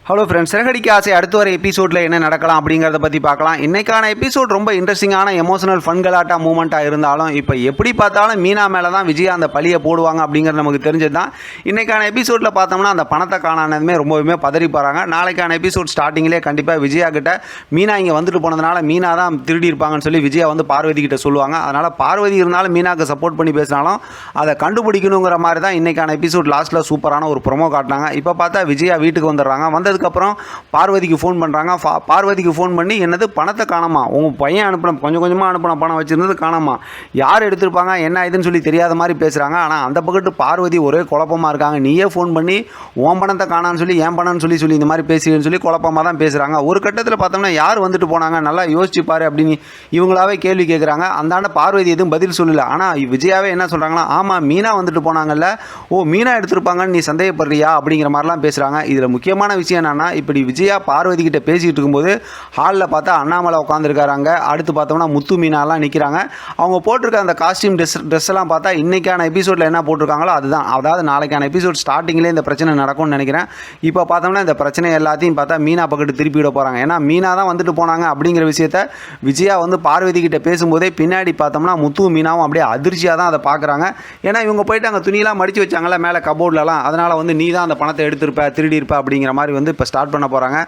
Hello friends, Siragadikka ஆசை அடுத்து வர எபிசோடில் என்ன நடக்கலாம் அப்படிங்கிறத பற்றி பார்க்கலாம். இன்றைக்கான எபிசோட் ரொம்ப இன்ட்ரெஸ்டிங்கான எமோஷனல் ஃபன் கலாட்டா மூமெண்ட்டாக இருந்தாலும் இப்போ எப்படி பார்த்தாலும் மீனா மேலே தான் விஜய் அந்த பழியை போடுவாங்க அப்படிங்கிறது நமக்கு தெரிஞ்சது தான். இன்றைக்கான எபிசோடில் பார்த்தோம்னா அந்த பணத்தை காணானதுமே ரொம்பவுமே பதறி போகிறாங்க. நாளைக்கான எபிசோட் ஸ்டார்டிங்லேயே கண்டிப்பாக விஜயா கிட்ட மீனா இங்கே வந்துட்டு போனதுனால மீனா தான் திருடி இருப்பாங்கன்னு சொல்லி விஜயா வந்து பார்வதி கிட்ட சொல்லுவாங்க. அதனால் பார்வதி இருந்தாலும் மீனாவுக்கு சப்போர்ட் பண்ணி பேசினாலும் அதை கண்டுபிடிக்கணுங்கிற மாதிரி தான் இன்றைக்கான எபிசோட் லாஸ்ட்டில் சூப்பரான ஒரு ப்ரொமோ காட்டினாங்க. இப்போ பார்த்தா விஜயா வீட்டுக்கு வந்துடுறாங்க. அதுக்கப்புறம் பார்வதிக்கு ஃபோன் பண்ணுறாங்க. பார்வதிக்கு ஃபோன் பண்ணி என்னது பணத்தை காணாமா, உங்கள் பையன் அனுப்பின கொஞ்சம் கொஞ்சமாக அனுப்பின பணம் வச்சுருந்தது காணாமா, யார் எடுத்திருப்பாங்க என்ன இதுன்னு சொல்லி தெரியாத மாதிரி பேசுகிறாங்க. ஆனால் அந்த பக்கத்து பார்வதி ஒரே குழப்பமாக இருக்காங்க. நீயே ஃபோன் பண்ணி உன் பணத்தை காணான்னு சொல்லி என் பணம்னு சொல்லி இந்த மாதிரி பேசுகிறேன்னு சொல்லி குழப்பமாக தான் பேசுகிறாங்க. ஒரு கட்டத்தில் பார்த்தோம்னா யார் வந்துட்டு போனாங்க நல்லா யோசிச்சுப்பார் அப்படின்னு இவங்களாவே கேள்வி கேட்குறாங்க. அந்தாண்ட பார்வதி எதுவும் பதில் சொல்லலை. ஆனால் விஜயாவே என்ன சொல்கிறாங்கன்னா, ஆமாம் மீனா வந்துட்டு போனாங்கல்ல, ஓ மீனா எடுத்திருப்பாங்கன்னு நீ சந்தேகப்படுறியா அப்படிங்கிற மாதிரிலாம் பேசுகிறாங்க. இதில் முக்கியமான விஷயம் என்னன்னா, இப்படி விஜயா பார்வதி கிட்ட பேசிக்கிட்டு இருக்கும்போது ஹாலில் பார்த்தா அண்ணாமலை உட்காந்துருக்காங்க. அடுத்து பார்த்தோம்னா முத்து மீனாலாம் நிற்கிறாங்க. அவங்க போட்டிருக்க அந்த காஸ்டியூம் ட்ரெஸ் எல்லாம் பார்த்தா இன்றைக்கான எபிசோடில் என்ன போட்டிருக்காங்களோ அதுதான். அதாவது நாளைக்கான எபிசோட் ஸ்டார்டிங்லேயே இந்த பிரச்சனை நடக்கும்னு நினைக்கிறேன். இப்போ பார்த்தோம்னா இந்த பிரச்சனை எல்லாத்தையும் பார்த்தா மீனா பக்கத்து திருப்பி விட போகிறாங்க. ஏன்னா மீனா தான் வந்துட்டு போனாங்க அப்படிங்கிற விஷயத்த விஜயா வந்து பார்வதி கிட்ட பேசும்போதே பின்னாடி பார்த்தோம்னா முத்து மீனாவும் அப்படியே அதிர்ச்சியாக தான் அதை பார்க்குறாங்க. ஏன்னா இவங்க போயிட்டு அங்கே துணியெல்லாம் மடித்து வச்சாங்களா மேலே கபோர்ட்லலாம், அதனால் வந்து நீ தான் அந்த பணத்தை எடுத்திருப்ப திருடி இருப்ப அப்படிங்கிற மாதிரி வந்து இப்போ ஸ்டார்ட் பண்ண போகிறாங்க.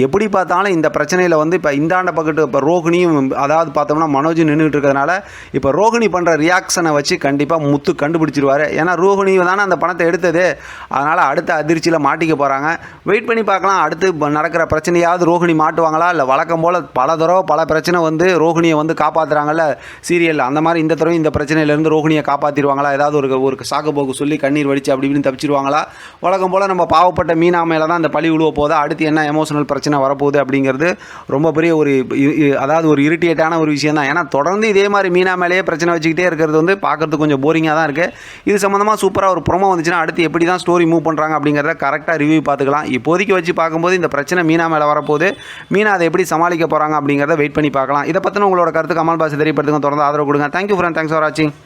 எப்படி பார்த்தாலும் இந்த பிரச்சனையில் வந்து இப்போ இந்தாண்ட பக்கத்து இப்போ ரோஹிணியும் அதாவது பார்த்தோம்னா மனோஜ் நின்றுட்டு இருக்கிறதுனால இப்போ ரோஹிணி பண்ணுற ரியாக்ஷனை வச்சு கண்டிப்பாக முத்து கண்டுபிடிச்சிருவார். ஏன்னா ரோஹிணி தானே அந்த பணத்தை எடுத்தது, அதனால் அடுத்த அதிர்ச்சியில் மாட்டிக்க போகிறாங்க. வெயிட் பண்ணி பார்க்கலாம் அடுத்து நடக்கிற பிரச்சனையாவது ரோஹிணி மாட்டுவாங்களா, இல்லை வழக்கம் போல் பல தடவை பல பிரச்சனை வந்து ரோஹிணியை வந்து காப்பாற்றுறாங்கல்ல சீரியலில், அந்த மாதிரி இந்த தடவை இந்த பிரச்சனையிலேருந்து ரோஹிணியை காப்பாற்றிடுவாங்களா, ஏதாவது ஒரு சாக்கு போக்கு சொல்லி கண்ணீர் வடித்து அப்படி இப்படின்னு தப்பிச்சிருவாங்களா. வழக்கம் போல் நம்ம பாவப்பட்ட மீனா மேலே தான் அந்த பழி விழுவ போதா, அடுத்து என்ன எமோஷனல் பிரச்சனை வரப்போகுது அப்படிங்கிறது ரொம்ப பெரிய அதாவது ஒரு இரிட்டேட்டான ஒரு விஷயம் தான். ஏன்னா தொடர்ந்து இதே மாதிரி மீனா மேலேயே பிரச்சனை வச்சுக்கிட்டே இருக்கிறது வந்து பார்க்கறதுக்கு கொஞ்சம் போரிங்காக தான் இருக்குது. இது சம்மந்தமாக சூப்பராக ஒரு ப்ரோமோ வந்துச்சுன்னா அடுத்து எப்படி தான் ஸ்டோரி மூவ் பண்ணுறாங்க அப்படிங்கிறத கரெக்டாக ரிவ்யூ பார்த்துக்கலாம். இப்போதைக்கு வச்சு பார்க்கும்போது இந்த பிரச்சனை மீனா மேலே வரப்போகுது. மீனா அதை எப்படி சமாளிக்க போகிறாங்க அப்படிங்கிறத வெயிட் பண்ணி பார்க்கலாம். இதை பற்றின உங்களோட கருத்து கமெண்ட் பாக்ஸ் தெரியப்படுத்துங்க. தொடர்ந்து ஆதரவு கொடுங்க. தேங்க்யூ ஃப்ரெண்ட், தேங்க்ஸ் ஃபார் வாட்சிங்.